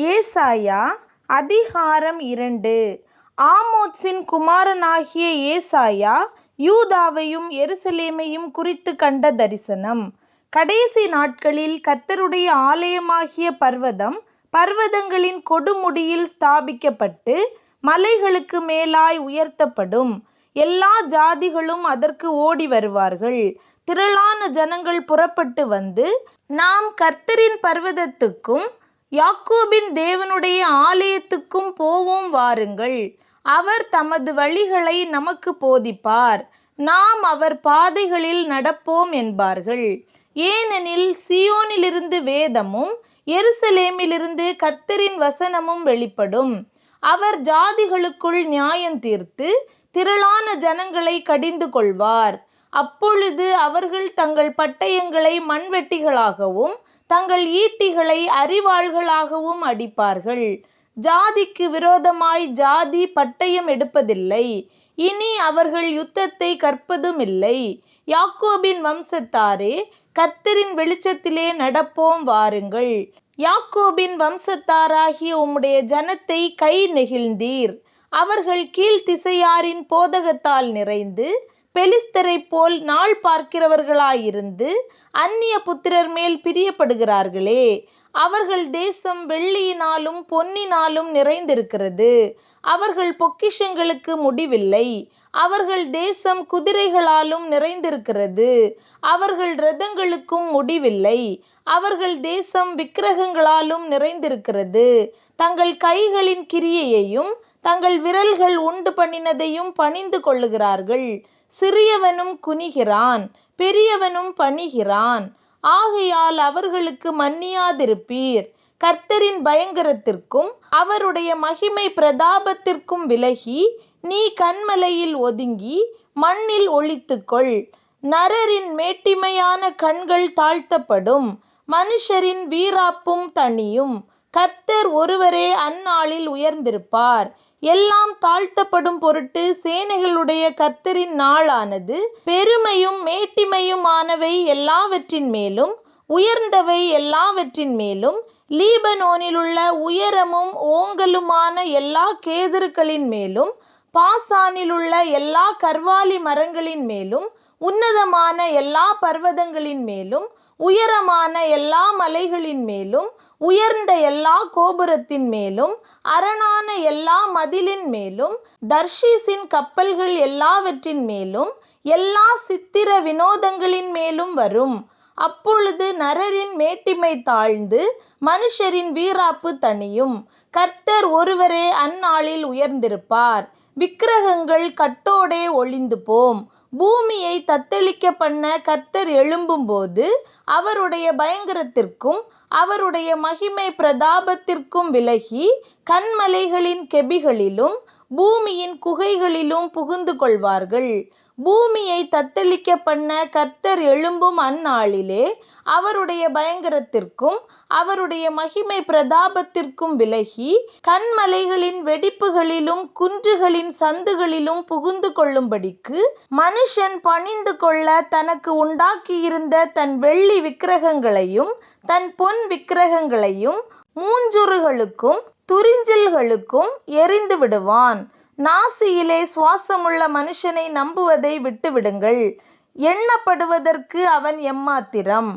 ஏசாயா அதிகாரம் 2. ஆமோத்சின் குமாரனாகிய ஏசாயா யூதாவையும் எருசலேமையும் குறித்து கண்ட தரிசனம். கடைசி நாட்களில் கர்த்தருடைய ஆலயமாகிய பர்வதம் பர்வதங்களின் கொடுமுடியில் ஸ்தாபிக்கப்பட்டு மலைகளுக்கு மேலாய் உயர்த்தப்படும். எல்லா ஜாதிகளும் அதற்கு ஓடி வருவார்கள். திரளான ஜனங்கள் புறப்பட்டு வந்து, நாம் கர்த்தரின் பர்வதத்துக்கும் யாக்கோபின் தேவனுடைய ஆலயத்துக்கும் போவோம் வாருங்கள். அவர் தமது வழிகளை நமக்கு போதிப்பார். நாம் அவர் பாதைகளில் நடப்போம் என்பார்கள். ஏனெனில் சீயோனிலிருந்து வேதமும் எருசலேமிலிருந்து கர்த்தரின் வசனமும் வெளிப்படும். அவர் ஜாதிகளுக்குள் நியாயம் தீர்த்து திரளான ஜனங்களை கடிந்து கொள்வார். அப்பொழுது அவர்கள் தங்கள் பட்டயங்களை மண்வெட்டிகளாகவும் தங்கள் ஈட்டிகளை அரிவாள்களாகவும் அடிப்பார்கள். ஜாதிக்கு விரோதமாய் ஜாதி பட்டயம் எடுப்பதில்லை. இனி அவர்கள் யுத்தத்தை கற்பதுமில்லை. யாக்கோபின் வம்சத்தாரே, கர்த்தரின் வெளிச்சத்திலே நடப்போம் வாருங்கள். யாக்கோபின் வம்சத்தாராகிய உம்முடைய ஜனத்தை கை நெகிழ்ந்தீர். அவர்கள் கீழ்த்திசையாரின் போதகத்தால் நிறைந்து பெலிஸ்தரைப் போல் நாள் பார்க்கிறவர்களாயிருந்து அந்நிய புத்திரர் மேல் பிரியப்படுகிறார்களே. அவர்கள் தேசம் வெள்ளியினாலும் பொன்னினாலும் நிறைந்திருக்கிறது. அவர்கள் பொக்கிஷங்களுக்கு முடிவில்லை. அவர்கள் தேசம் குதிரைகளாலும் நிறைந்திருக்கிறது. அவர்கள் இரதங்களுக்கும் முடிவில்லை. அவர்கள் தேசம் விக்கிரகங்களாலும் நிறைந்திருக்கிறது. தங்கள் கைகளின் கிரியையையும் தங்கள் விரல்கள் உண்டு பண்ணினதையும் பணிந்து கொள்ளுகிறார்கள். சிறியவனும் குனிகிறான், பெரியவனும் பணிகிறான். ஆகையால் அவர்களுக்கு மன்னியாதிருப்பீர். கர்த்தரின் பயங்கரத்திற்கும் அவருடைய மகிமை பிரதாபத்திற்கும் விலகி நீ கன்மலையில் ஒதுங்கி மண்ணில் ஒளித்துக்கொள். நரரின் மேட்டிமையான கண்கள் தாழ்த்தப்படும், மனுஷரின் வீராப்பும் தணியும். கர்த்தர் ஒருவரே அந்நாளில் உயர்ந்திருப்பார். எல்லாம் தாழ்த்தப்படும் பொருட்டு சேனைகளுடைய கர்த்தரின் நாளானது பெருமையும் மேட்டிமையுமானவை எல்லாவற்றின் மேலும் உயர்ந்தவை எல்லாவற்றின் மேலும் லீபனோனிலுள்ள உயரமும் ஓங்கலுமான எல்லா கேதுருக்களின் மேலும் பாசானிலுள்ள எல்லா கர்வாலி மரங்களின் மேலும் உன்னதமான எல்லா பர்வதங்களின் மேலும் உயரமான எல்லா மலைகளின் மேலும் உயர்ந்த எல்லா கோபுரத்தின் மேலும் அரணான எல்லா மதிலின் மேலும் தர்ஷீசின் கப்பல்கள் எல்லாவற்றின் மேலும் எல்லா சித்திர வினோதங்களின் மேலும் வரும். அப்பொழுது நரரின் மேட்டிமை தாழ்ந்து மனுஷரின் வீராப்பு தணியும். கர்த்தர் ஒருவரே அந்நாளில் உயர்ந்திருப்பார். விக்கிரகங்கள் கட்டோடே ஒழிந்து போம். பூமியை தத்தளிக்க பண்ண கர்த்தர் எழும்பும்போது அவருடைய பயங்கரத்திற்கும் அவருடைய மகிமை பிரதாபத்திற்கும் விலகி கன்மலைகளின் கெபிகளிலும் பூமியின் குகைகளிலும் புகுந்து கொள்வார்கள். பூமியை தத்தளிக்க பண்ண கர்த்தர் எழும்பும் அந்நாளிலே அவருடைய பயங்கரத்திற்கும் அவருடைய மகிமை பிரதாபத்திற்கும் விலகி கன்மலைகளின் வெடிப்புகளிலும் குன்றுகளின் சந்துகளிலும் புகுந்து கொள்ளும்படிக்கு மனுஷன் பணிந்து கொள்ள தனக்கு உண்டாக்கியிருந்த தன் வெள்ளி விக்கிரகங்களையும் தன் பொன் விக்கிரகங்களையும் மூஞ்சுறுகளுக்கும் துரிஞ்சில்களுக்கும் எறிந்து விடுவான். நாசியிலே சுவாசமுள்ள மனுஷனை நம்புவதை விட்டுவிடுங்கள். எண்ணப்படுவதற்கு அவன் எம்மாத்திரம்?